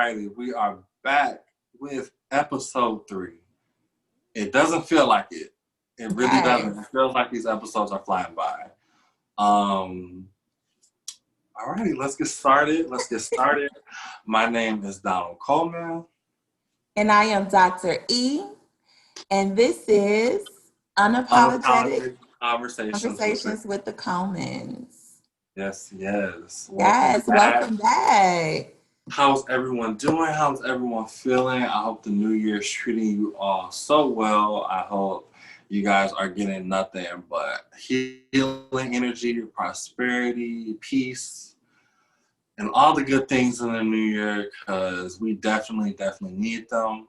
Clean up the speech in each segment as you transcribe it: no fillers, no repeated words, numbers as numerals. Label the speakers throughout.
Speaker 1: righty, we are back with episode 3. It doesn't feel like it. It really doesn't. It feels like these episodes are flying by. Alrighty, let's get started. My name is Donald Coleman.
Speaker 2: And I am Dr. E. And this is Unapologetic Conversations with the Comans.
Speaker 1: Yes.
Speaker 2: Welcome back.
Speaker 1: How's everyone doing? How's everyone feeling? I hope the new year is treating you all so well. I hope you guys are getting nothing but healing energy, prosperity, peace, and all the good things in the new year, because we definitely need them.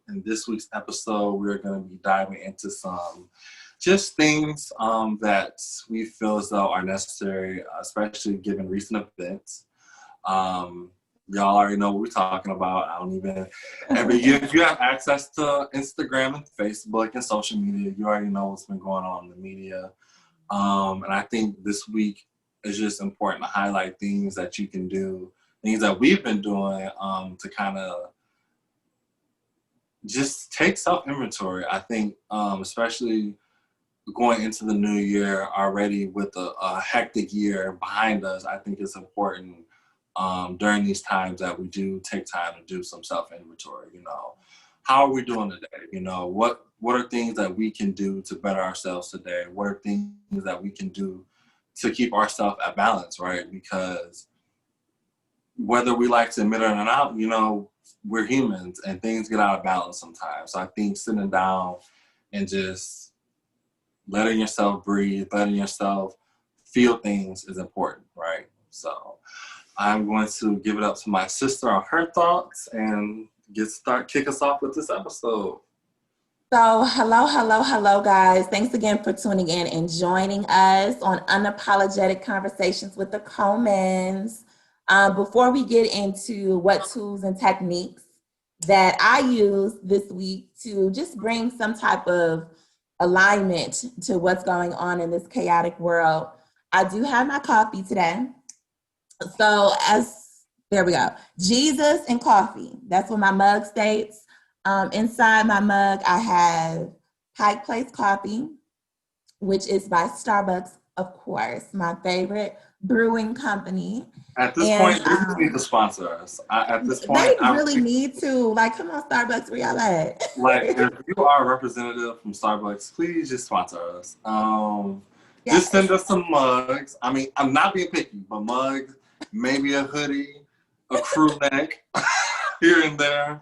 Speaker 1: In this week's episode, we're going to be diving into some just things that we feel as though are necessary, especially given recent events. Y'all already know what we're talking about. If you have access to Instagram and Facebook and social media, you already know what's been going on in the media. And I think this week is just important to highlight things that you can do, things that we've been doing to kind of just take self-inventory. I think especially going into the new year already with a hectic year behind us, I think it's important during these times that we do take time to do some self-inventory. How are we doing today? What are things that we can do to better ourselves today? What are things that we can do to keep ourselves at balance, right? Because whether we like to admit it or not, we're humans and things get out of balance sometimes. So I think sitting down and just letting yourself breathe, letting yourself feel things is important, right? So I'm going to give it up to my sister on her thoughts and kick us off with this episode.
Speaker 2: So hello, guys. Thanks again for tuning in and joining us on Unapologetic Conversations with the Comans. Before we get into what tools and techniques that I use this week to just bring some type of alignment to what's going on in this chaotic world, I do have my coffee today. So there we go. Jesus and coffee. That's what my mug states. Inside my mug, I have Pike Place Coffee, which is by Starbucks, of course, my favorite brewing company.
Speaker 1: At this point, they need to sponsor us.
Speaker 2: They really need to. Come on, Starbucks, where y'all at?
Speaker 1: If you are a representative from Starbucks, please just sponsor us. Just send us some mugs. I mean, I'm not being picky, but mugs, maybe a hoodie, a crew neck here and there.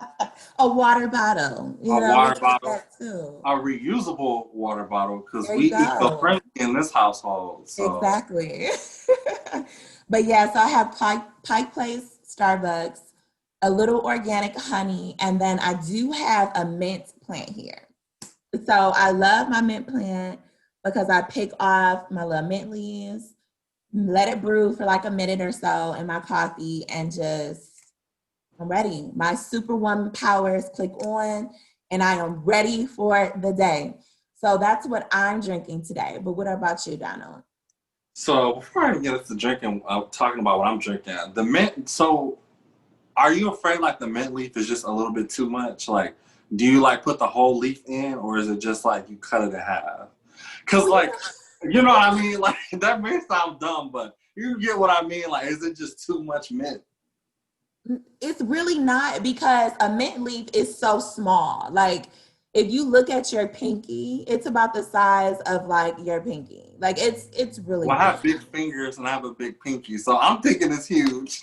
Speaker 2: A water bottle.
Speaker 1: Water bottle. Too. A reusable water bottle, because we eco-friendly in this household. So.
Speaker 2: Exactly. But yeah, so I have Pike Place, Starbucks, a little organic honey, and then I do have a mint plant here. So I love my mint plant because I pick off my little mint leaves, let it brew for like a minute or so in my coffee, and I'm ready. My Superwoman powers click on, and I am ready for the day. So that's what I'm drinking today. But what about you, Donald?
Speaker 1: So before I get into drinking, talking about what I'm drinking, the mint. So are you afraid the mint leaf is just a little bit too much? Do you put the whole leaf in, or is it just you cut it in half? Because you know what I mean? That may sound dumb, but you get what I mean. Is it just too much mint?
Speaker 2: It's really not, because a mint leaf is so small. If you look at your pinky, it's about the size of your pinky. It's really
Speaker 1: big. I have big fingers and I have a big pinky, so I'm thinking it's huge.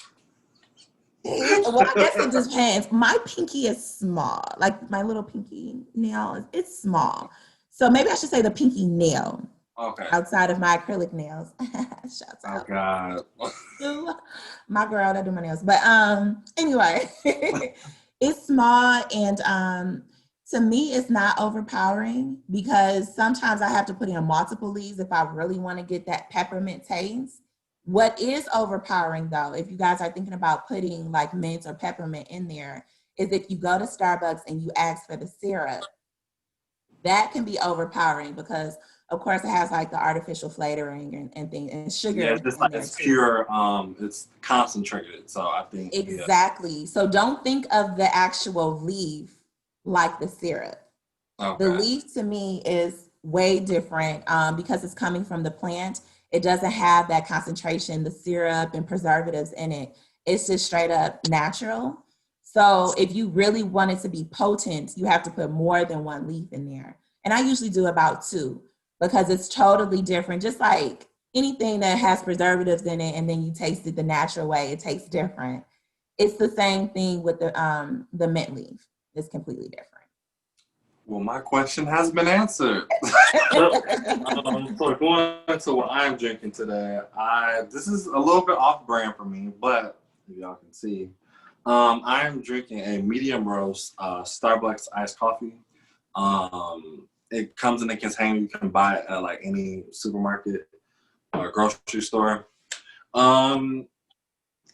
Speaker 2: Well, I guess it depends. My pinky is small. My little pinky nail, it's small. So maybe I should say the pinky nail.
Speaker 1: Okay.
Speaker 2: Outside of my acrylic nails. Shouts out.
Speaker 1: Oh God.
Speaker 2: My girl that do my nails. But anyway, it's small, and to me it's not overpowering, because sometimes I have to put in multiple leaves if I really want to get that peppermint taste. What is overpowering though, if you guys are thinking about putting mint or peppermint in there, is if you go to Starbucks and you ask for the syrup. That can be overpowering, because Of course, it has like the artificial flavoring and things and sugar
Speaker 1: Yeah, it's just
Speaker 2: in
Speaker 1: like
Speaker 2: there
Speaker 1: it's
Speaker 2: too.
Speaker 1: pure, it's concentrated. So I think, yeah.
Speaker 2: Exactly. So don't think of the actual leaf like the syrup. The
Speaker 1: Okay.
Speaker 2: leaf to me is way different because it's coming from the plant. It doesn't have that concentration, the syrup and preservatives in it. It's just straight up natural. So if you really want it to be potent, you have to put more than one leaf in there. And I usually do about two because it's totally different. Just like anything that has preservatives in it and then you taste it the natural way, it tastes different. It's the same thing with the mint leaf. It's completely different.
Speaker 1: Well, my question has been answered. So going into what I'm drinking today, this is a little bit off brand for me, but if y'all can see, I am drinking a medium roast Starbucks iced coffee. It comes in a container you can buy it at like any supermarket or grocery store. Um,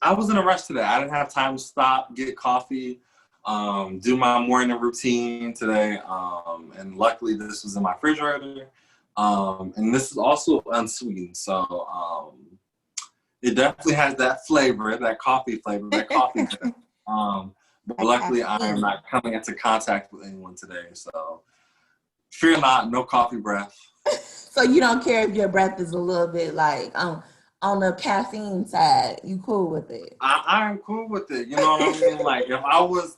Speaker 1: I was in a rush today. I didn't have time to stop, get coffee, do my morning routine today. And luckily this was in my refrigerator. And this is also unsweetened. So it definitely has that flavor, that coffee flavor, that coffee. But luckily I am not coming into contact with anyone today. So fear not, no coffee breath.
Speaker 2: So you don't care if your breath is a little bit like on the caffeine side. You cool with it?
Speaker 1: I'm cool with it. You know what I mean? Like if I was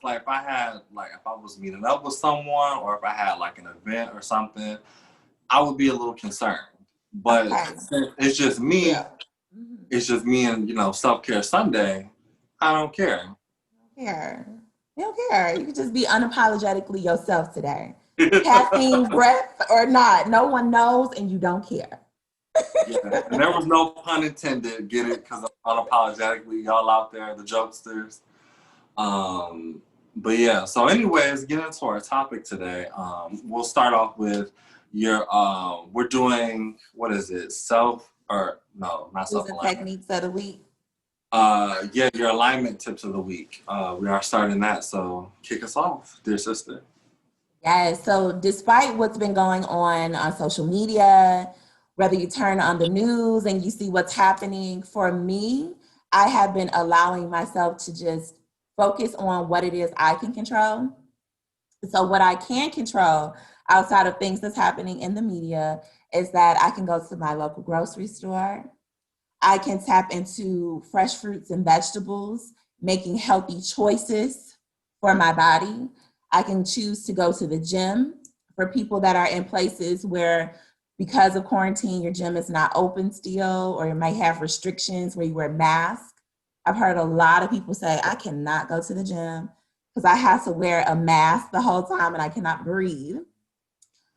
Speaker 1: meeting up with someone or if I had like an event or something, I would be a little concerned. But
Speaker 2: Okay.
Speaker 1: it's just me.
Speaker 2: Yeah. Mm-hmm.
Speaker 1: It's just me and self-care Sunday. I don't care.
Speaker 2: You don't care. You don't care. You can just be unapologetically yourself today. Caffeine, breath, or not. No one knows, and you don't care.
Speaker 1: Yeah, and there was no pun intended. Get it? Because unapologetically, y'all out there, the jokesters. But yeah. So, anyways, getting into our topic today. We'll start off with your. We're doing what is it? Self or no? Not self
Speaker 2: Using
Speaker 1: alignment.
Speaker 2: techniques of the week.
Speaker 1: Yeah, your alignment tips of the week. We are starting that. So, kick us off, dear sister.
Speaker 2: Yes. So, despite what's been going on social media, whether you turn on the news and you see what's happening, for me, I have been allowing myself to just focus on what it is I can control. So, what I can control outside of things that's happening in the media is that I can go to my local grocery store. I can tap into fresh fruits and vegetables, making healthy choices for my body. I can choose to go to the gym for people that are in places where, because of quarantine, your gym is not open still, or you might have restrictions where you wear masks. I've heard a lot of people say, I cannot go to the gym because I have to wear a mask the whole time and I cannot breathe.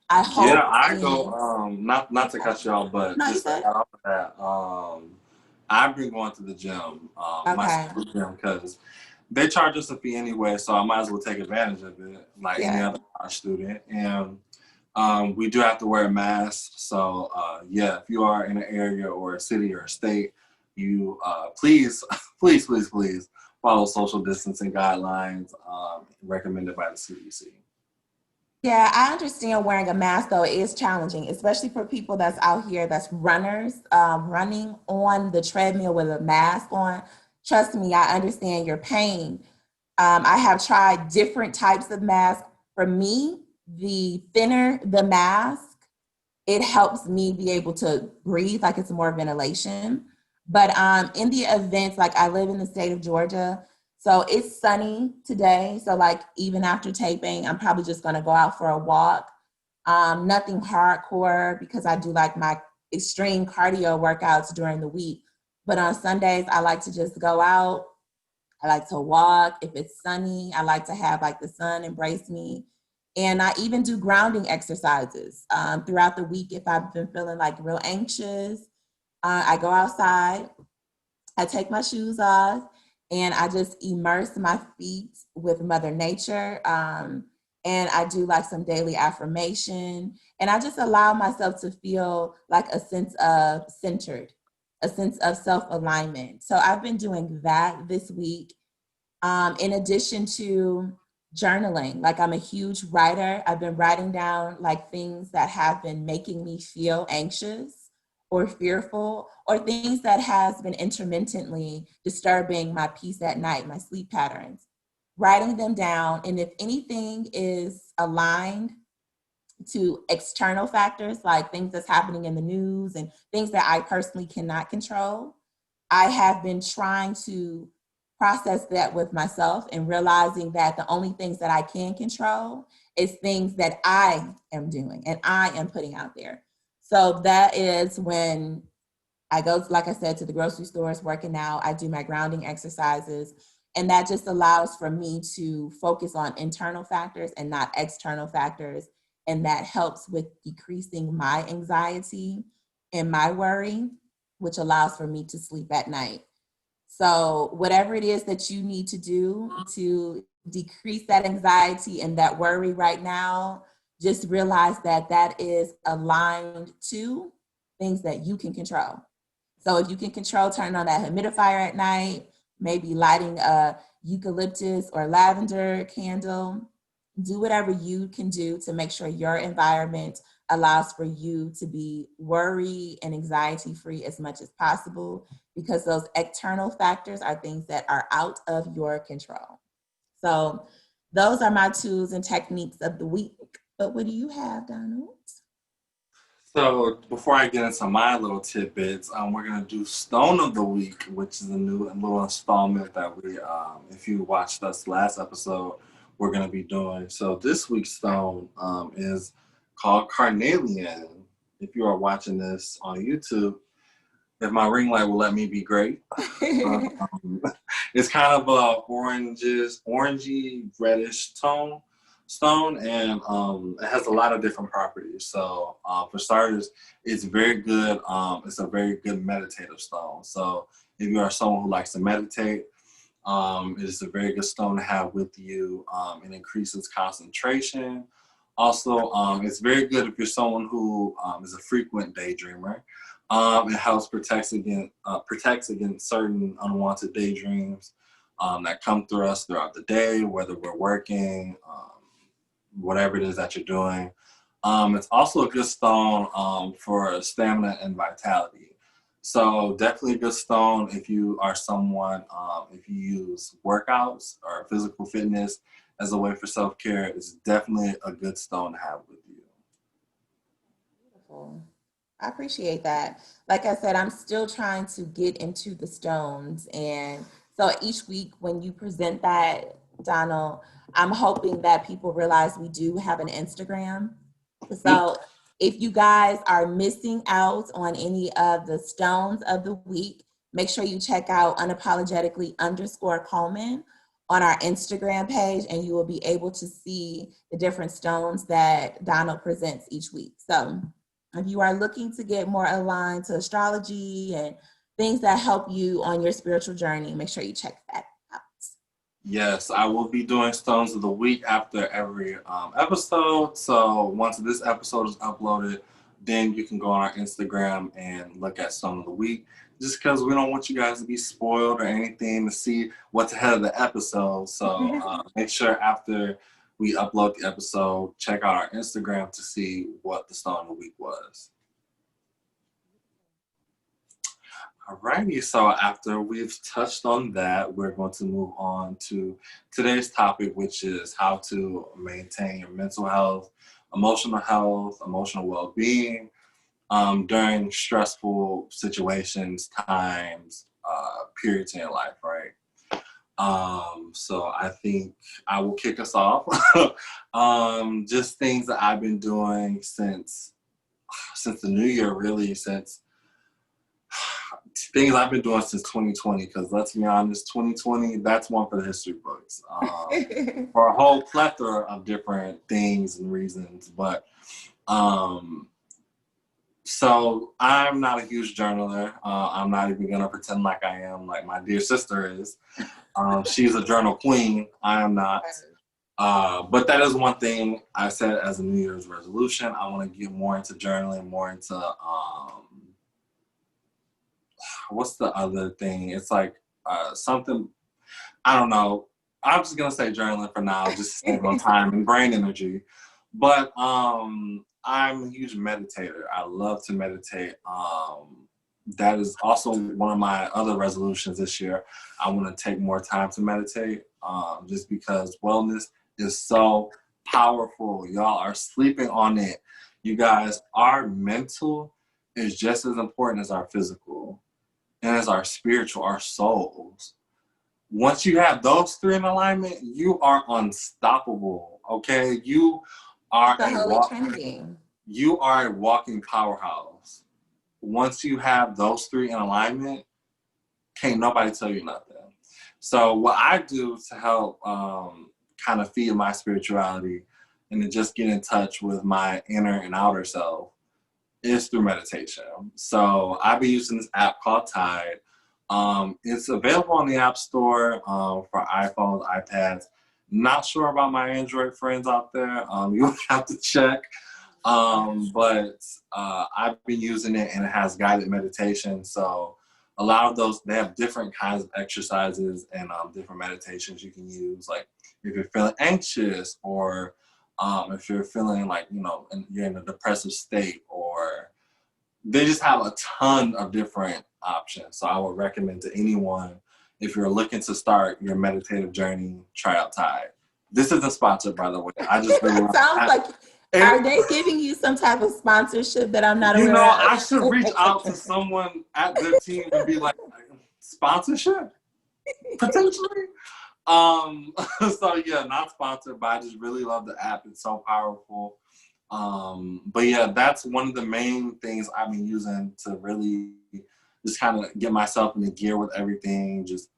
Speaker 2: I
Speaker 1: Yeah,
Speaker 2: hope
Speaker 1: I go.
Speaker 2: and
Speaker 1: Not to cut you off, but
Speaker 2: no, you
Speaker 1: just to
Speaker 2: said
Speaker 1: add on to that. I've been going to the gym, my
Speaker 2: okay.
Speaker 1: school gym, because they charge us a fee anyway, so I might as well take advantage of it, like any
Speaker 2: Yeah.
Speaker 1: other college student. And we do have to wear a mask. So yeah, if you are in an area or a city or a state, you please, please follow social distancing guidelines recommended by the CDC.
Speaker 2: Yeah, I understand wearing a mask though is challenging, especially for people that's out here that's runners, running on the treadmill with a mask on. Trust me, I understand your pain. I have tried different types of masks. For me, the thinner the mask, it helps me be able to breathe, like it's more ventilation. But in the events, like I live in the state of Georgia, so it's sunny today. So like even after taping, I'm probably just gonna go out for a walk. Nothing hardcore because I do like my extreme cardio workouts during the week. But on Sundays, I like to just go out. I like to walk. If it's sunny, I like to have like the sun embrace me. And I even do grounding exercises throughout the week. If I've been feeling like real anxious, I go outside, I take my shoes off, and I just immerse my feet with Mother Nature. And I do like some daily affirmation. And I just allow myself to feel like a sense of centered, a sense of self alignment. So I've been doing that this week in addition to journaling. Like, I'm a huge writer. I've been writing down like things that have been making me feel anxious or fearful, or things that has been intermittently disturbing my peace at night, my sleep patterns. Writing them down, and if anything is aligned to external factors, like things that's happening in the news and things that I personally cannot control, I have been trying to process that with myself and realizing that the only things that I can control is things that I am doing and I am putting out there. So that is when I go, like I said, to the grocery stores, working out, I do my grounding exercises, and that just allows for me to focus on internal factors and not external factors. And that helps with decreasing my anxiety and my worry, which allows for me to sleep at night. So whatever it is that you need to do to decrease that anxiety and that worry right now, just realize that that is aligned to things that you can control. So if you can control turning on that humidifier at night, maybe lighting a eucalyptus or lavender candle, do whatever you can do to make sure your environment allows for you to be worry and anxiety free as much as possible, because those external factors are things that are out of your control. So those are my tools and techniques of the week. But what do you have, Donald?
Speaker 1: So before I get into my little tidbits, we're gonna do Stone of the Week, which is a new little installment that we, if you watched us last episode, we're gonna be doing. So this week's Stone is called Carnelian. If you are watching this on YouTube, if my ring light will let me be great. It's kind of a orangey reddish stone, and it has a lot of different properties. So for starters, it's very good. It's a very good meditative stone. So if you are someone who likes to meditate, it is a very good stone to have with you. It increases concentration. Also, it's very good if you're someone who is a frequent daydreamer. It helps protects against certain unwanted daydreams that come through us throughout the day, whether we're working, whatever it is that you're doing. It's also a good stone for stamina and vitality. So definitely a good stone if you are someone, if you use workouts or physical fitness as a way for self-care, it's definitely a good stone to have with you.
Speaker 2: Beautiful. I appreciate that. Like I said, I'm still trying to get into the stones. And so each week when you present that, Donald, I'm hoping that people realize we do have an Instagram. So if you guys are missing out on any of the stones of the week, make sure you check out unapologetically_Coleman on our Instagram page, and you will be able to see the different stones that Donald presents each week. So if you are looking to get more aligned to astrology and things that help you on your spiritual journey, make sure you check that out.
Speaker 1: Yes, I will be doing Stones of the Week after every episode. So once this episode is uploaded, then you can go on our Instagram and look at Stone of the Week. Just because we don't want you guys to be spoiled or anything to see what's ahead of the episode. So make sure after we upload the episode, check out our Instagram to see what the Stone of the Week was. Alrighty, so after we've touched on that, we're going to move on to today's topic, which is how to maintain your mental health, emotional well-being during stressful situations, times, periods in your life, right? So I think I will kick us off. Just things that I've been doing since the new year, really, since things I've been doing since 2020, because let's be honest, 2020, that's one for the history books. For a whole plethora of different things and reasons. But so I'm not a huge journaler. I'm not even going to pretend like I am, like my dear sister is. She's a journal queen. I am not. But that is one thing I said as a New Year's resolution. I want to get more into journaling, more into what's the other thing? It's like something, I don't know. I'm just gonna say journaling for now, just to save on time and brain energy. But I'm a huge meditator. I love to meditate. That is also one of my other resolutions this year. I want to take more time to meditate, just because wellness is so powerful. Y'all are sleeping on it. You guys, our mental is just as important as our physical and as our spiritual, our souls. Once you have those three in alignment, you are unstoppable. Okay, are
Speaker 2: The
Speaker 1: a
Speaker 2: Holy
Speaker 1: walk.
Speaker 2: Trinity.
Speaker 1: You are a walking powerhouse. Once you have those three in alignment, can't nobody tell you nothing. So what I do to help kind of feed my spirituality and to just get in touch with my inner and outer self is through meditation. So I've been using this app called Tide. It's available on the App Store for iPhones, iPads. Not sure about my Android friends out there. You'll have to check. But I've been using it and it has guided meditation. So a lot of those, they have different kinds of exercises and different meditations you can use. Like if you're feeling anxious or if you're feeling like, you're in a depressive state, or they just have a ton of different options. So I would recommend to anyone, if you're looking to start your meditative journey, try out Tide. This isn't sponsored, by the way. I just really
Speaker 2: It sounds like, are
Speaker 1: and,
Speaker 2: they giving you some type of sponsorship that I'm not aware of?
Speaker 1: I should reach out to someone at their team and be like, sponsorship? Potentially? So yeah, not sponsored, but I just really love the app. It's so powerful. But yeah, that's one of the main things I've been using to really just kind of get myself into gear with everything. Just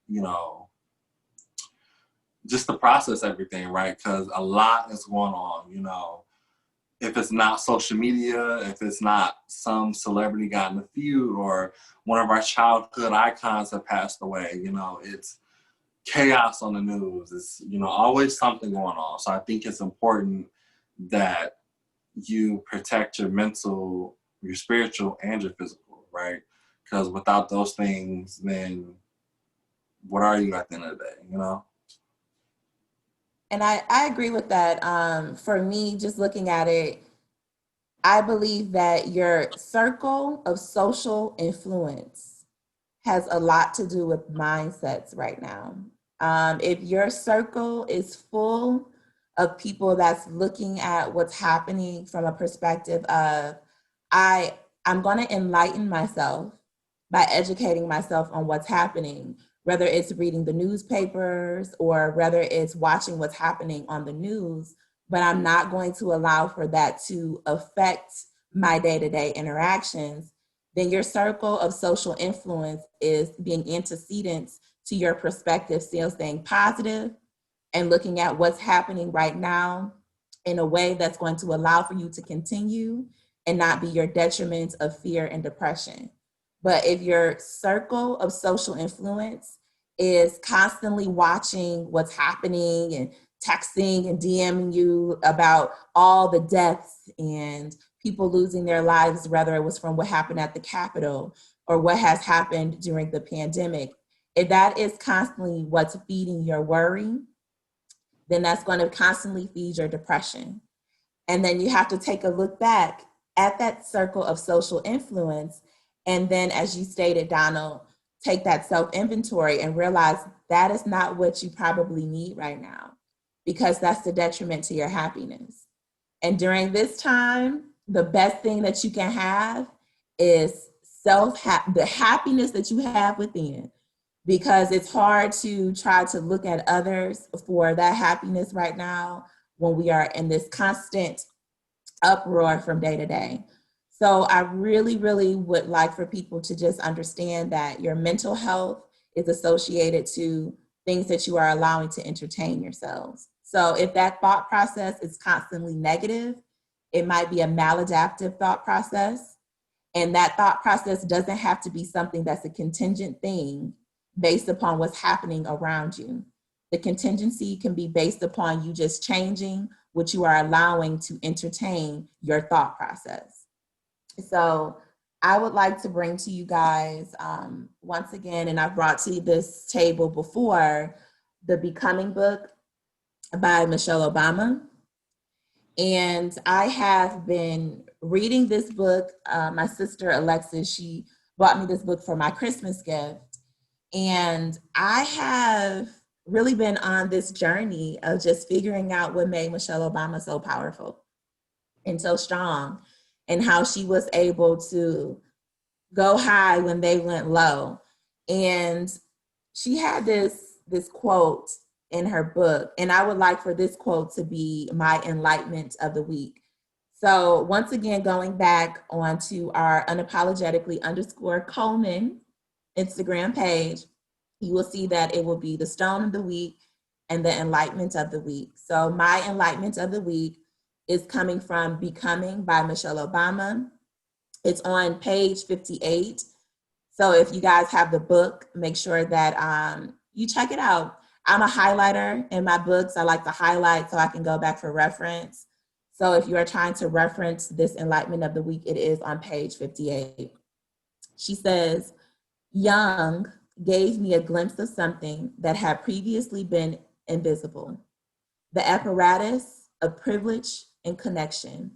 Speaker 1: to process everything, right? Because a lot is going on. If it's not social media, if it's not some celebrity got in a feud, or one of our childhood icons have passed away, it's chaos on the news. It's, always something going on. So I think it's important that you protect your mental, your spiritual, and your physical, right? Because without those things, then what are you at the end of the day,
Speaker 2: And I agree with that. For me, just looking at it, I believe that your circle of social influence has a lot to do with mindsets right now. If your circle is full of people that's looking at what's happening from a perspective of, I'm going to enlighten myself by educating myself on what's happening, whether it's reading the newspapers or whether it's watching what's happening on the news, but I'm not going to allow for that to affect my day-to-day interactions, then your circle of social influence is being antecedents to your perspective, still staying positive and looking at what's happening right now in a way that's going to allow for you to continue and not be your detriment of fear and depression. But if your circle of social influence is constantly watching what's happening and texting and DMing you about all the deaths and people losing their lives, whether it was from what happened at the Capitol or what has happened during the pandemic, if that is constantly what's feeding your worry, then that's going to constantly feed your depression. And then you have to take a look back at that circle of social influence. And then, as you stated, Donald, take that self-inventory and realize that is not what you probably need right now, because that's the detriment to your happiness. And during this time, the best thing that you can have is the happiness that you have within, because it's hard to try to look at others for that happiness right now when we are in this constant uproar from day to day. So I really, really would like for people to just understand that your mental health is associated to things that you are allowing to entertain yourselves. So if that thought process is constantly negative, it might be a maladaptive thought process. And that thought process doesn't have to be something that's a contingent thing based upon what's happening around you. The contingency can be based upon you just changing what you are allowing to entertain your thought process. So I would like to bring to you guys, once again, and I've brought to this table before, the Becoming book by Michelle Obama. And I have been reading this book. My sister Alexis, she bought me this book for my Christmas gift. And I have really been on this journey of just figuring out what made Michelle Obama so powerful and so strong, and how she was able to go high when they went low. And she had this quote in her book, and I would like for this quote to be my enlightenment of the week. So once again, going back onto our unapologetically_Coleman Instagram page, you will see that it will be the stone of the week and the enlightenment of the week. So my enlightenment of the week is coming from Becoming by Michelle Obama. It's on page 58. So if you guys have the book, make sure that you check it out. I'm a highlighter in my books. I like to highlight so I can go back for reference. So if you are trying to reference this enlightenment of the week, it is on page 58. She says, Young gave me a glimpse of something that had previously been invisible. The apparatus of privilege and connection.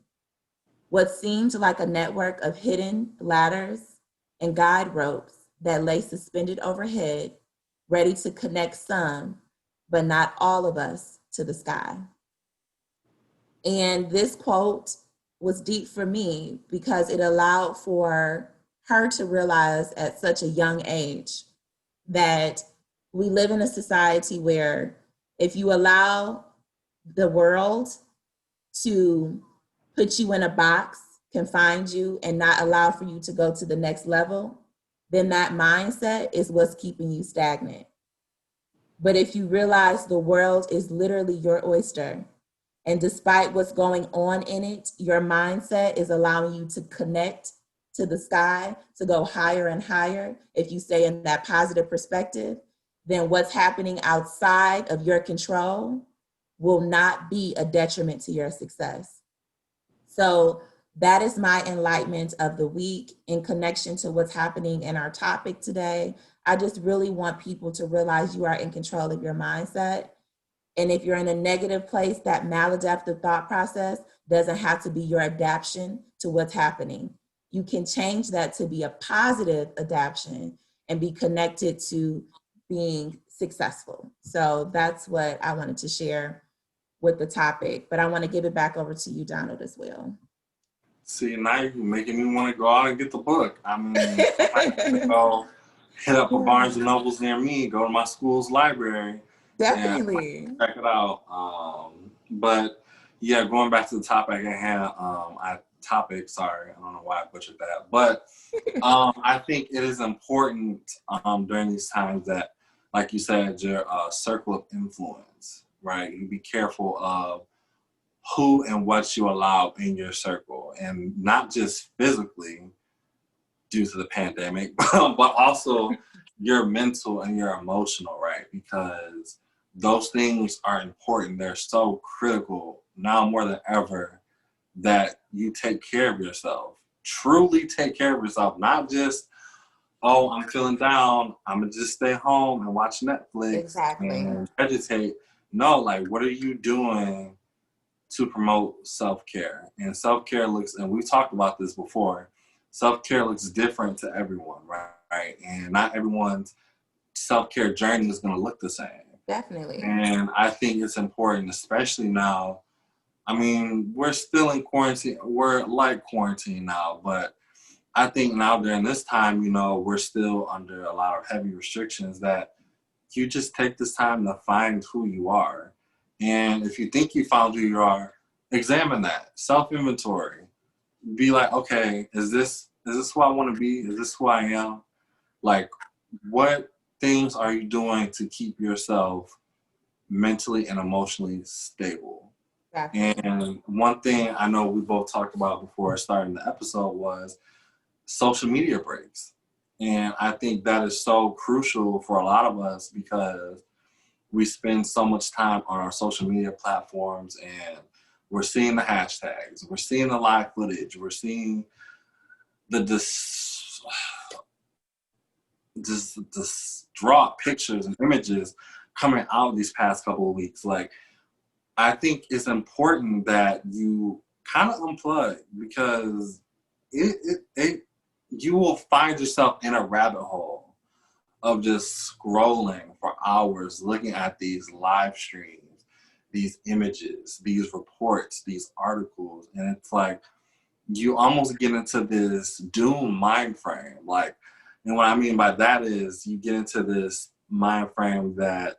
Speaker 2: What seemed like a network of hidden ladders and guide ropes that lay suspended overhead, ready to connect some, but not all of us, to the sky. And this quote was deep for me because it allowed for her to realize at such a young age that we live in a society where if you allow the world to put you in a box, confine you, and not allow for you to go to the next level, then that mindset is what's keeping you stagnant. But if you realize the world is literally your oyster, and despite what's going on in it, your mindset is allowing you to connect to the sky, to go higher and higher. If you stay in that positive perspective, then what's happening outside of your control will not be a detriment to your success. So that is my enlightenment of the week in connection to what's happening in our topic today. I just really want people to realize you are in control of your mindset. And if you're in a negative place, that maladaptive thought process doesn't have to be your adaptation to what's happening. You can change that to be a positive adaptation and be connected to being successful. So that's what I wanted to share with the topic, but I want to give it back over to you, Donald, as well.
Speaker 1: See, now you're making me want to go out and get the book. I mean, I might go hit up a Barnes and Nobles near me, go to my school's library.
Speaker 2: Definitely.
Speaker 1: Check it out. But yeah, going back to the topic at hand, sorry, I don't know why I butchered that. But I think it is important during these times that, like you said, your circle of influence, right? You be careful of who and what you allow in your circle, and not just physically due to the pandemic, but also your mental and your emotional, right? Because those things are important. They're so critical now more than ever that you take care of yourself. Truly take care of yourself, not just, oh, I'm feeling down, I'm gonna just stay home and watch Netflix and vegetate. No, like, what are you doing to promote self-care? And self-care looks, and we've talked about this before, self-care looks different to everyone, right? And not everyone's self-care journey is going to look the same.
Speaker 2: Definitely.
Speaker 1: And I think it's important, especially now. I mean, we're still in quarantine. We're like quarantine now, but I think now during this time, we're still under a lot of heavy restrictions, that you just take this time to find who you are. And if you think you found who you are, examine that. Self-inventory. Be like, okay, is this who I want to be? Is this who I am? Like, what things are you doing to keep yourself mentally and emotionally stable? Exactly. And one thing I know we both talked about before starting the episode was social media breaks. And I think that is so crucial for a lot of us because we spend so much time on our social media platforms, and we're seeing the hashtags, we're seeing the live footage, we're seeing the distraught pictures and images coming out these past couple of weeks. Like, I think it's important that you kind of unplug, because you will find yourself in a rabbit hole of just scrolling for hours, looking at these live streams, these images, these reports, these articles. And it's like, you almost get into this doom mind frame. Like, and what I mean by that is you get into this mind frame that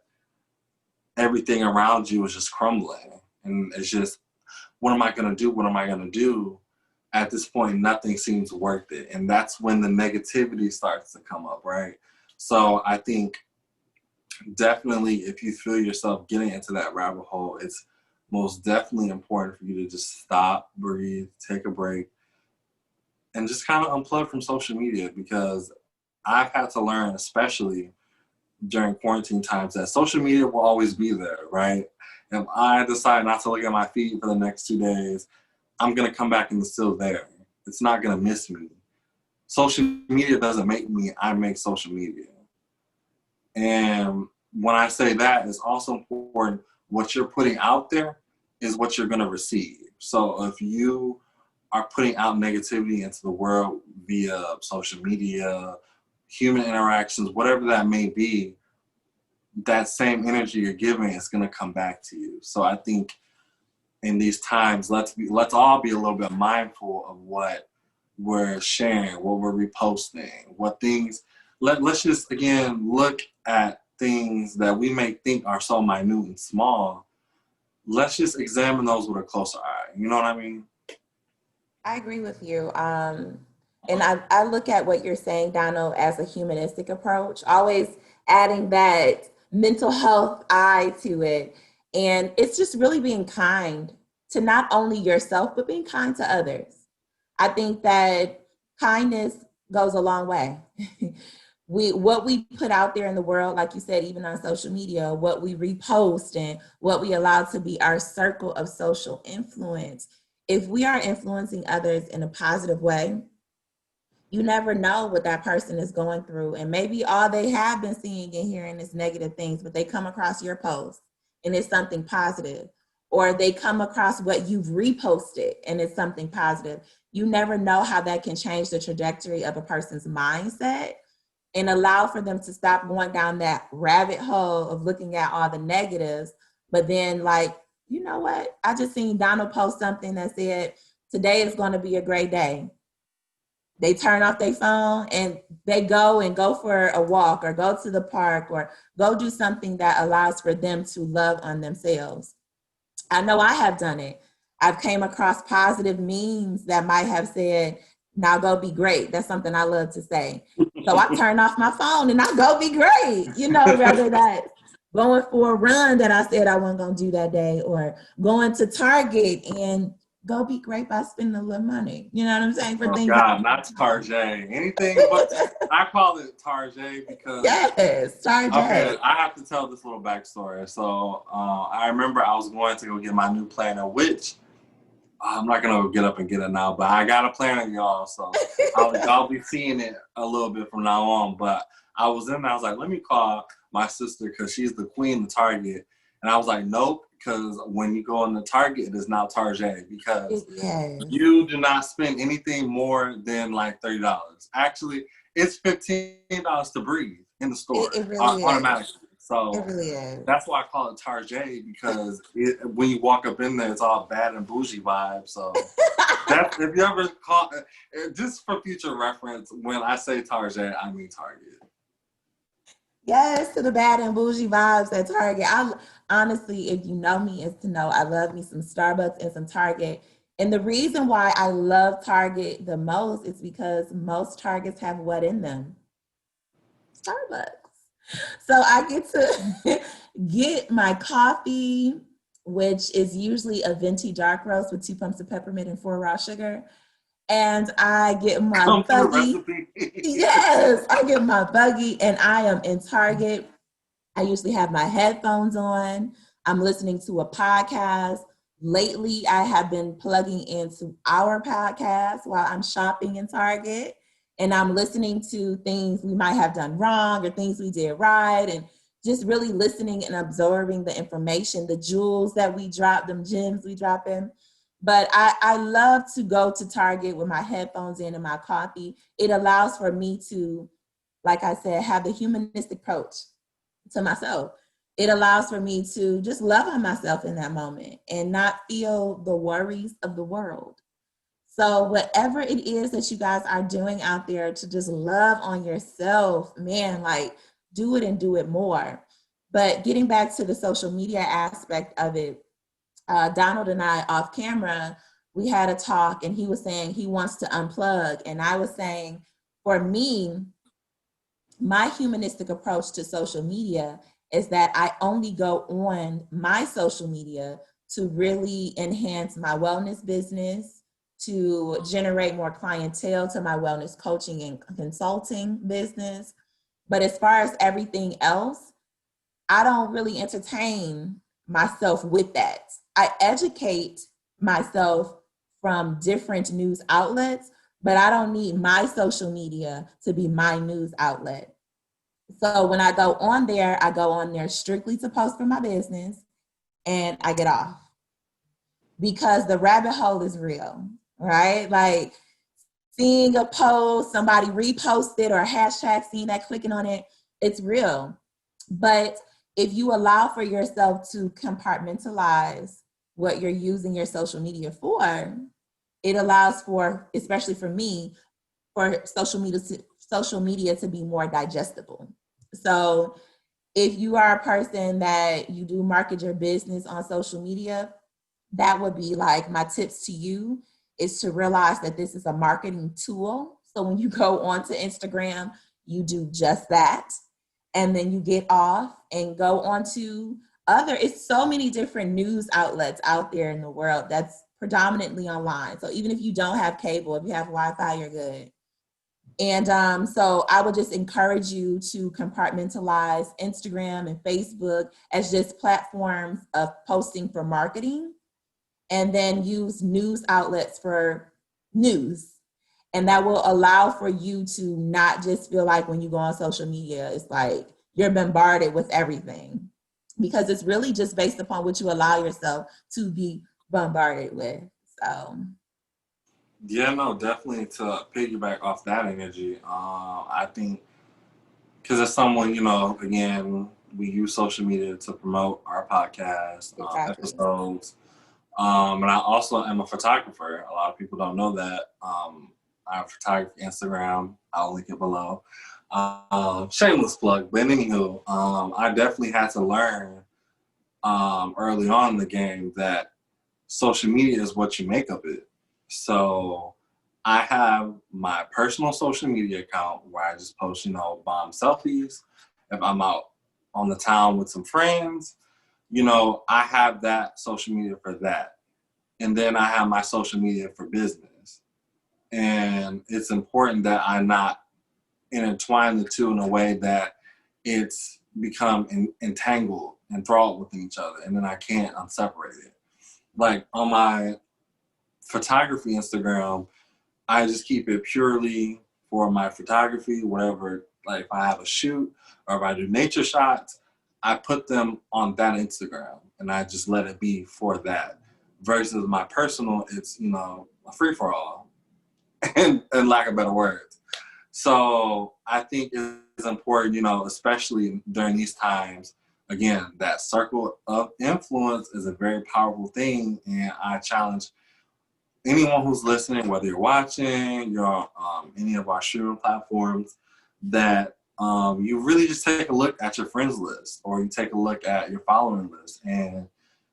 Speaker 1: everything around you is just crumbling. And it's just, what am I going to do? What am I going to do? At this point, nothing seems worth it. And that's when the negativity starts to come up, right? So I think definitely if you feel yourself getting into that rabbit hole, it's most definitely important for you to just stop, breathe, take a break, and just kind of unplug from social media, because I've had to learn, especially during quarantine times, that social media will always be there, right? If I decide not to look at my feed for the next 2 days, I'm going to come back and it's still there. It's not going to miss me. Social media doesn't make me, I make social media. And when I say that, it's also important, what you're putting out there is what you're going to receive. So if you are putting out negativity into the world via social media, human interactions, whatever that may be, that same energy you're giving is going to come back to you. So I think in these times, let's all be a little bit mindful of what we're sharing, what we're reposting, what things. Let's just again look at things that we may think are so minute and small. Let's just examine those with a closer eye. You know what I mean?
Speaker 2: I agree with you. And I look at what you're saying, Donald, as a humanistic approach, always adding that mental health eye to it. And it's just really being kind to not only yourself, but being kind to others. I think that kindness goes a long way. What we put out there in the world, like you said, even on social media, what we repost and what we allow to be our circle of social influence, if we are influencing others in a positive way, you never know what that person is going through. And maybe all they have been seeing and hearing is negative things, but they come across your post and it's something positive. Or they come across what you've reposted and it's something positive. You never know how that can change the trajectory of a person's mindset and allow for them to stop going down that rabbit hole of looking at all the negatives. But then, like, you know what? I just seen Donald post something that said, today is going to be a great day. They turn off their phone and they go for a walk or go to the park or go do something that allows for them to love on themselves. I know I have done it. I've came across positive memes that might have said, now go be great. That's something I love to say. So I turn off my phone and I go be great, rather than going for a run that I said I wasn't going to do that day, or going to Target and go be great by spending a little money. You know what I'm saying?
Speaker 1: For things. God, not Target. Anything but, I call it Target because.
Speaker 2: Yes, Target.
Speaker 1: Okay, I have to tell this little backstory. So I remember I was going to go get my new planner, which I'm not going to get up and get it now, but I got a planner, y'all. So I'll be seeing it a little bit from now on. But I was in there, I was like, let me call my sister because she's the queen of Target. And I was like, nope, because when you go in the Target, it is now Target, because you do not spend anything more than like $30. Actually, it's $15 to breathe in the store.
Speaker 2: It really
Speaker 1: automatically.
Speaker 2: Is.
Speaker 1: So
Speaker 2: it really is.
Speaker 1: That's why I call it Target, because when you walk up in there, it's all bad and bougie vibes. So that's, if you ever call, just for future reference, when I say Target, I mean Target.
Speaker 2: Yes, to the bad and bougie vibes at Target. Honestly, if you know me, is to know I love me some Starbucks and some Target. And the reason why I love Target the most is because most Targets have what in them? Starbucks. So I get to get my coffee, which is usually a venti dark roast with 2 pumps of peppermint and 4 raw sugar. And I get my buggy. Yes, I get my buggy and I am in Target. I usually have my headphones on. I'm listening to a podcast. Lately, I have been plugging into our podcast while I'm shopping in Target. And I'm listening to things we might have done wrong or things we did right, and just really listening and absorbing the information, the jewels that we drop, them gems we drop in. But I love to go to Target with my headphones in and my coffee. It allows for me to, like I said, have the humanistic approach to myself. It allows for me to just love on myself in that moment and not feel the worries of the world. So whatever it is that you guys are doing out there to just love on yourself, man, like do it and do it more. But getting back to the social media aspect of it, Donald and I off camera, we had a talk and he was saying he wants to unplug. And I was saying, for me, my humanistic approach to social media is that I only go on my social media to really enhance my wellness business, to generate more clientele to my wellness coaching and consulting business. But as far as everything else, I don't really entertain myself with that. I educate myself from different news outlets, but I don't need my social media to be my news outlet. So when I go on there strictly to post for my business and I get off because the rabbit hole is real, right? Like seeing a post, somebody repost it or a hashtag, seeing that, clicking on it, it's real. But if you allow for yourself to compartmentalize what you're using your social media for, it allows for, especially for me, for social media to be more digestible. So if you are a person that you do market your business on social media, that would be like my tips to you is to realize that this is a marketing tool. So when you go onto Instagram, you do just that. And then you get off and go on to it's so many different news outlets out there in the world that's predominantly online. So even if you don't have cable, if you have Wi-Fi, you're good. And so I would just encourage you to compartmentalize Instagram and Facebook as just platforms of posting for marketing, and then use news outlets for news. And that will allow for you to not just feel like when you go on social media, it's like you're bombarded with everything, because it's really just based upon what you allow yourself to be bombarded with. So.
Speaker 1: Yeah, no, definitely to piggyback off that energy. I think because as someone, again, we use social media to promote our podcast
Speaker 2: Exactly.
Speaker 1: episodes. And I also am a photographer. A lot of people don't know that. I have photography Instagram. I'll link it below. Shameless plug. But anywho, I definitely had to learn early on in the game that social media is what you make of it. So I have my personal social media account where I just post, bomb selfies. If I'm out on the town with some friends, I have that social media for that. And then I have my social media for business. And it's important that I not intertwine the two in a way that it's become entangled, enthralled within each other. And then I can't unseparate it. Like on my photography Instagram, I just keep it purely for my photography, whatever, like if I have a shoot or if I do nature shots, I put them on that Instagram and I just let it be for that. Versus my personal, it's, a free for all, and lack of better words. So I think it's important, especially during these times, again, that circle of influence is a very powerful thing. And I challenge anyone who's listening, whether you're watching, you're on any of our streaming platforms, that you really just take a look at your friends list or you take a look at your following list and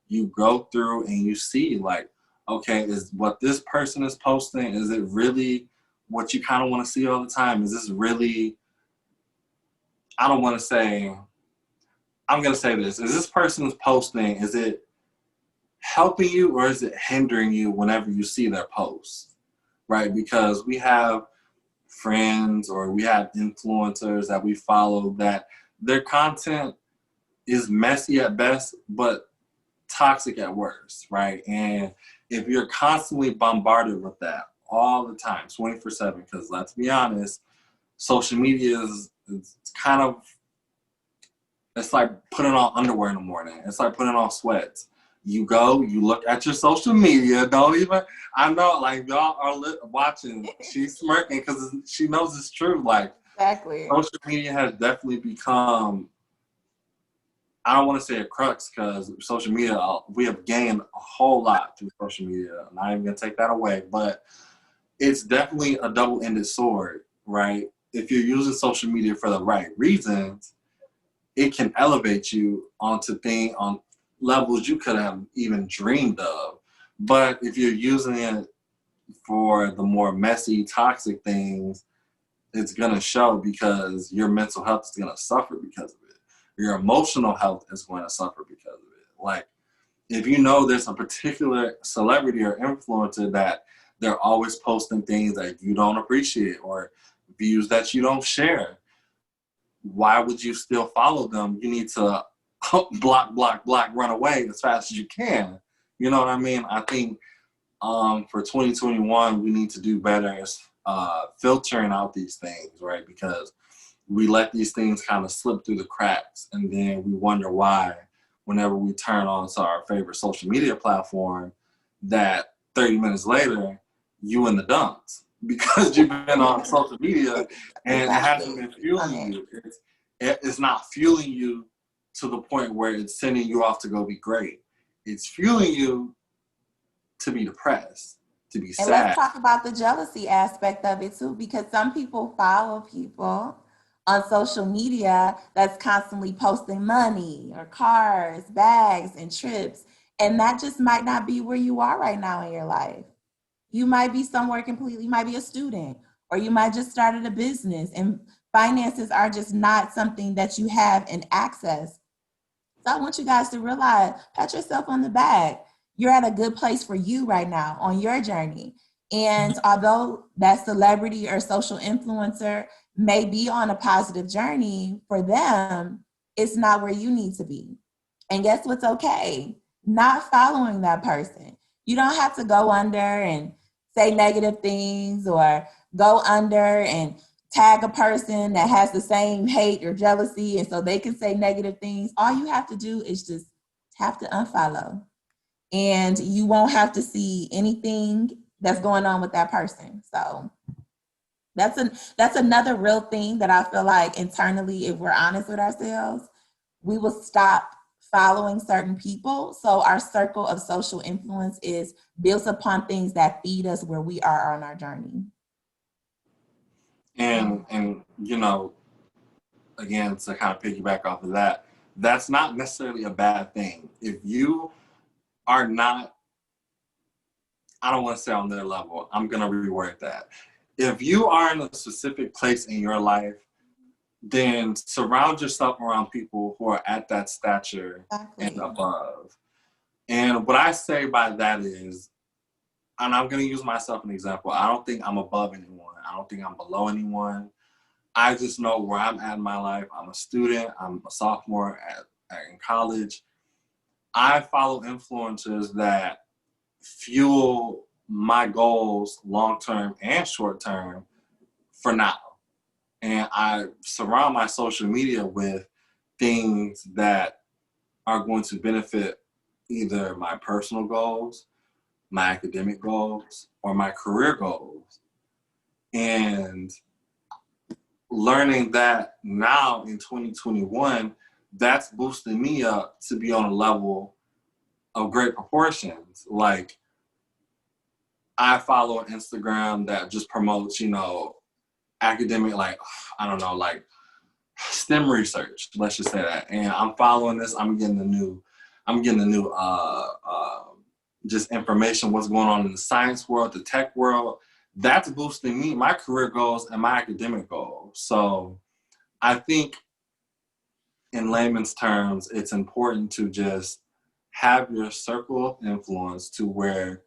Speaker 1: you go through and you see like, okay, is what this person is posting, is it really what you kind of want to see all the time? Is this really, I'm going to say this, is this person's posting, is it helping you or is it hindering you whenever you see their posts, right? Because we have friends or we have influencers that we follow that their content is messy at best, but toxic at worst, right? And if you're constantly bombarded with that all the time, 24/7, because let's be honest, social media is kind of It's like putting on underwear in the morning. It's like putting on sweats. You go, you look at your social media. Don't even. I know, like y'all are watching. She's smirking because she knows it's true. Like
Speaker 2: Exactly.
Speaker 1: social media has definitely become. I don't want to say a crux because social media. We have gained a whole lot through social media. I'm not even gonna take that away, but it's definitely a double-ended sword, right? If you're using social media for the right reasons, it can elevate you on levels you could have even dreamed of. But if you're using it for the more messy, toxic things, it's gonna show because your mental health is gonna suffer because of it. Your emotional health is going to suffer because of it. Like if you know there's a particular celebrity or influencer that they're always posting things that you don't appreciate or views that you don't share, why would you still follow them? You need to block, run away as fast as you can. You know what I mean? I think for 2021, we need to do better as filtering out these things, right? Because we let these things kind of slip through the cracks, and then we wonder why, whenever we turn on to our favorite social media platform, that 30 minutes later, you in the dumps because you've been on social media and it hasn't been fueling you. It's not fueling you to the point where it's sending you off to go be great. It's fueling you to be depressed, to be
Speaker 2: And
Speaker 1: sad.
Speaker 2: let's talk about the jealousy aspect of it too, because some people follow people on social media that's constantly posting money or cars, bags, and trips. And that just might not be where you are right now in your life. You might be somewhere completely, you might be a student, or you might just started a business, and finances are just not something that you have in access. So I want you guys to realize, pat yourself on the back. You're at a good place for you right now on your journey. And although that celebrity or social influencer may be on a positive journey for them, it's not where you need to be. And guess what's okay? Not following that person. You don't have to go under and say negative things or go under and tag a person that has the same hate or jealousy and so they can say negative things. All you have to do is just have to unfollow, and you won't have to see anything that's going on with that person. So that's another real thing that I feel like internally, if we're honest with ourselves, we will stop following certain people. So our circle of social influence is built upon things that feed us where we are on our journey.
Speaker 1: And you know, again, to kind of piggyback off of that, that's not necessarily a bad thing. If you are not, I don't want to say on their level, I'm going to reword that. If you are in a specific place in your life, then surround yourself around people who are at that stature and above. And what I say by that is, and I'm going to use myself an example, I don't think I'm above anyone. I don't think I'm below anyone. I just know where I'm at in my life. I'm a student. I'm a sophomore in college. I follow influencers that fuel my goals long term and short term for now. And I surround my social media with things that are going to benefit either my personal goals, my academic goals, or my career goals. And learning that now in 2021, that's boosting me up to be on a level of great proportions. Like I follow an Instagram that just promotes, you know, academic, like, I don't know, like STEM research, let's just say that. And I'm following this, I'm getting the new just information, what's going on in the science world, the tech world. That's boosting me, my career goals and my academic goals. So I think in layman's terms, it's important to just have your circle of influence to where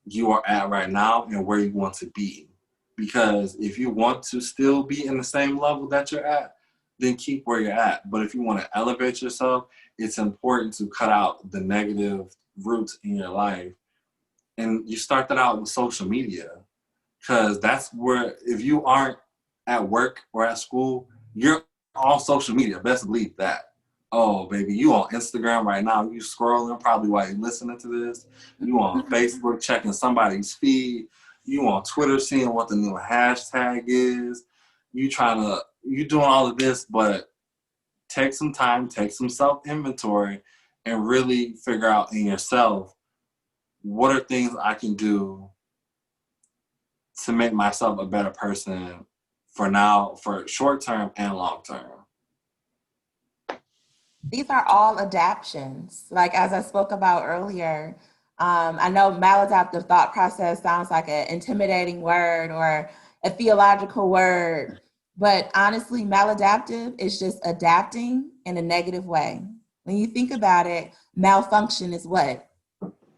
Speaker 1: you are at right now and where you want to be. Because if you want to still be in the same level that you're at, then keep where you're at. But if you want to elevate yourself, it's important to cut out the negative roots in your life. And you start that out with social media. Because that's where, if you aren't at work or at school, you're on social media. Best believe that. Oh, baby, you on Instagram right now. You scrolling probably while you listening to this. You on Facebook checking somebody's feed. You on Twitter seeing what the new hashtag is. You doing all of this, but take some time, take some self-inventory, and really figure out in yourself, what are things I can do to make myself a better person for now, for short term and long term.
Speaker 2: These are all adaptions. Like as I spoke about earlier, I know maladaptive thought process sounds like an intimidating word or a theological word, but honestly, maladaptive is just adapting in a negative way. When you think about it, malfunction is what?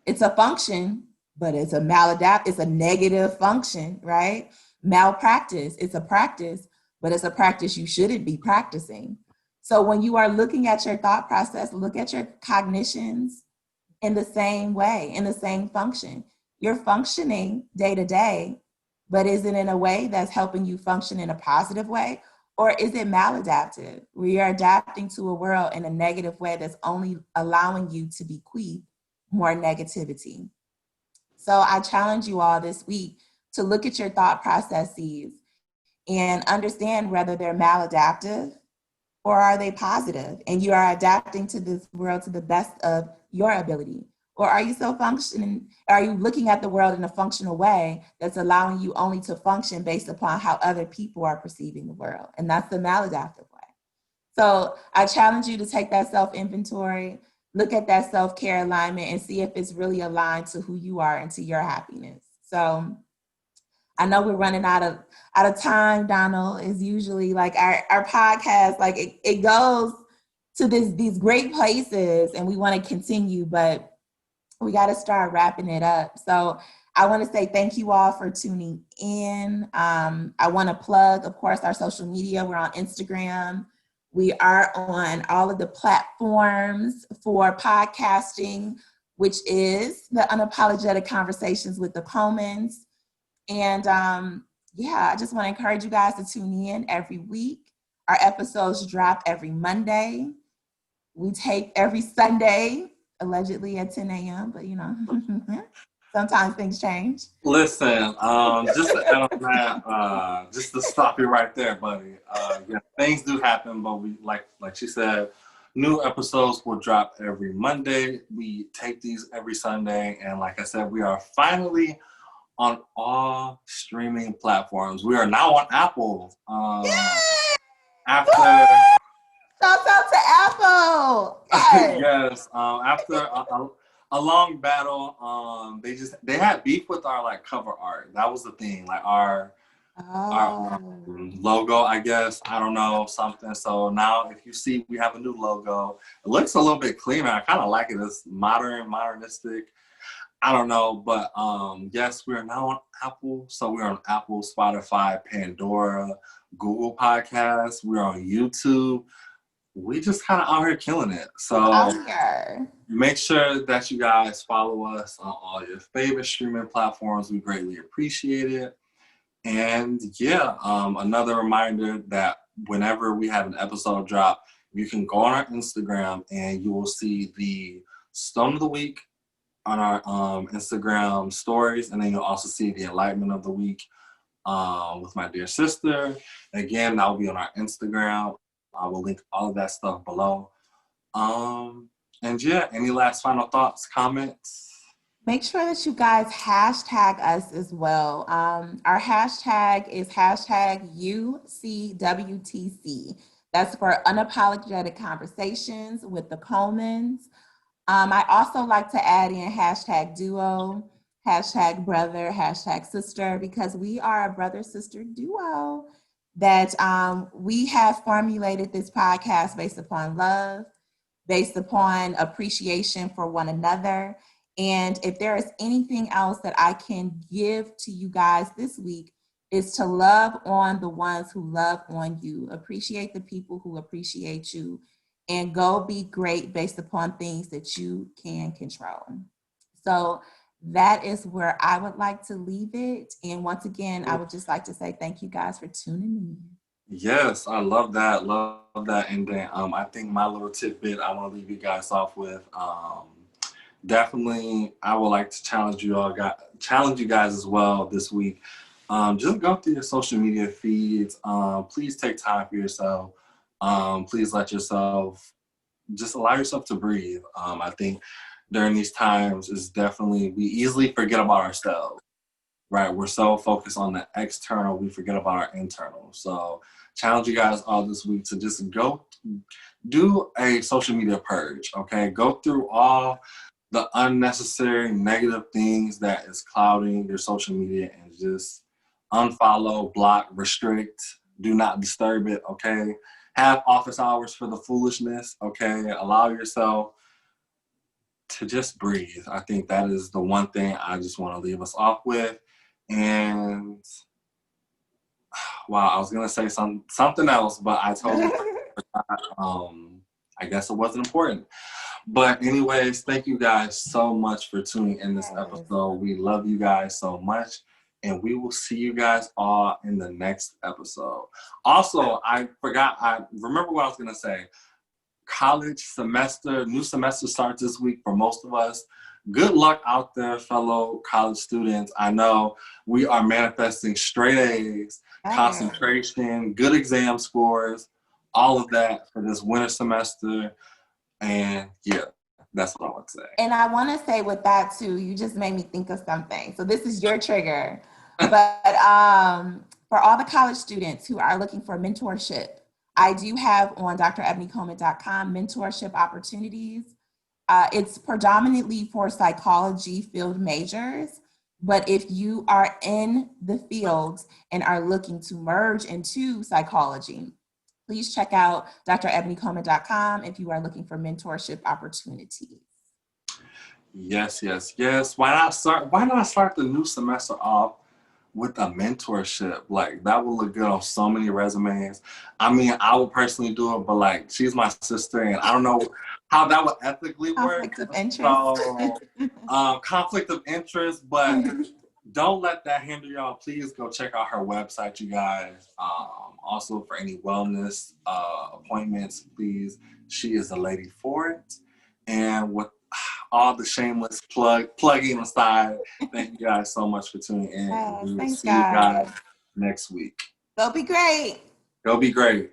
Speaker 2: It's a function, but it's it's a negative function, right? Malpractice, it's a practice, but it's a practice you shouldn't be practicing. So when you are looking at your thought process, look at your cognitions in the same way, in the same function. You're functioning day to day, but is it in a way that's helping you function in a positive way? Or is it maladaptive, where you're adapting to a world in a negative way that's only allowing you to bequeath more negativity? So I challenge you all this week to look at your thought processes and understand whether they're maladaptive or are they positive, and you are adapting to this world to the best of your ability? Or are you so functioning, are you looking at the world in a functional way that's allowing you only to function based upon how other people are perceiving the world? And that's the maladaptive way. So I challenge you to take that self-inventory, look at that self-care alignment and see if it's really aligned to who you are and to your happiness. So I know we're running out of time, Donald. Is usually like our podcast, like it goes to these great places and we want to continue, but we got to start wrapping it up. So I want to say thank you all for tuning in. I want to plug, of course, our social media. We're on Instagram. We are on all of the platforms for podcasting, which is the Unapologetic Conversations with the Comans. And yeah, I just want to encourage you guys to tune in every week. Our episodes drop every Monday. We tape every Sunday, allegedly at 10 a.m., but you know, sometimes things change.
Speaker 1: Listen, just to add on that, just to stop you right there, buddy. Yeah, things do happen, but we like she said, new episodes will drop every Monday. We tape these every Sunday, and like I said, we are finally on all streaming platforms. We are now on Apple. After
Speaker 2: Shout out to Apple. Yes.
Speaker 1: yes, after a long battle, they had beef with our like cover art. That was the thing, like our logo, I guess. I don't know, something. So now if you see we have a new logo, it looks a little bit cleaner. I kind of like it. It's modernistic. I don't know, but yes, we're now on Apple. So we're on Apple, Spotify, Pandora, Google Podcasts. We're on YouTube. We just kind of out here killing it. So make sure that you guys follow us on all your favorite streaming platforms. We greatly appreciate it. And yeah, another reminder that whenever we have an episode drop, you can go on our Instagram and you will see the Stone of the Week on our Instagram stories, and then you'll also see the Enlightenment of the Week with my dear sister. Again, that will be on our Instagram. I will link all of that stuff below. And yeah, any last final thoughts, comments?
Speaker 2: Make sure that you guys hashtag us as well. Our hashtag is hashtag UCWTC. That's for Unapologetic Conversations with the Comans. I also like to add in hashtag duo, hashtag brother, hashtag sister, because we are a brother-sister duo that we have formulated this podcast based upon love, based upon appreciation for one another. And if there is anything else that I can give to you guys this week, is to love on the ones who love on you, appreciate the people who appreciate you, and go be great based upon things that you can control. So that is where I would like to leave it. And once again, I would just like to say thank you guys for tuning in.
Speaker 1: Yes, I love that. Love that. And then I think my little tidbit I want to leave you guys off with. Definitely, I would like to challenge you guys as well this week. Just go through your social media feeds. Please take time for yourself. Please let yourself just allow yourself to breathe. I think during these times is definitely we easily forget about ourselves, right? We're so focused on the external, we forget about our internal. So challenge you guys all this week to just go do a social media purge, okay? Go through all the unnecessary negative things that is clouding your social media and just unfollow, block, restrict, do not disturb it, okay? Have office hours for the foolishness, okay? Allow yourself to just breathe. I think that is the one thing I just want to leave us off with. And wow, I was gonna say something else, but I totally forgot. I guess it wasn't important. But anyways, thank you guys so much for tuning in this episode. We love you guys so much. And we will see you guys all in the next episode. Also, I forgot, I remember what I was gonna say. College semester, new semester starts this week for most of us. Good luck out there, fellow college students. I know we are manifesting straight A's, concentration, good exam scores, all of that for this winter semester. And yeah, that's what I want to say.
Speaker 2: And I want to say with that too, you just made me think of something. So this is your trigger. But for all the college students who are looking for mentorship, I do have on drebonycoleman.com mentorship opportunities. It's predominantly for psychology field majors, but if you are in the fields and are looking to merge into psychology, please check out drebonycoleman.com if you are looking for mentorship opportunities.
Speaker 1: Yes, yes, yes. Why not start the new semester off with a mentorship? Like that would look good on so many resumes. I mean, I would personally do it, but like she's my sister and I don't know how that would ethically work.
Speaker 2: Conflict of interest.
Speaker 1: So conflict of interest, but don't let that hinder y'all. Please go check out her website, you guys. Also for any wellness appointments, please. She is the lady for it. And with all the shameless plugging aside, thank you guys so much for tuning in.
Speaker 2: Yes,
Speaker 1: We will
Speaker 2: thanks,
Speaker 1: see you guys next week.
Speaker 2: Go be great.
Speaker 1: Go be great.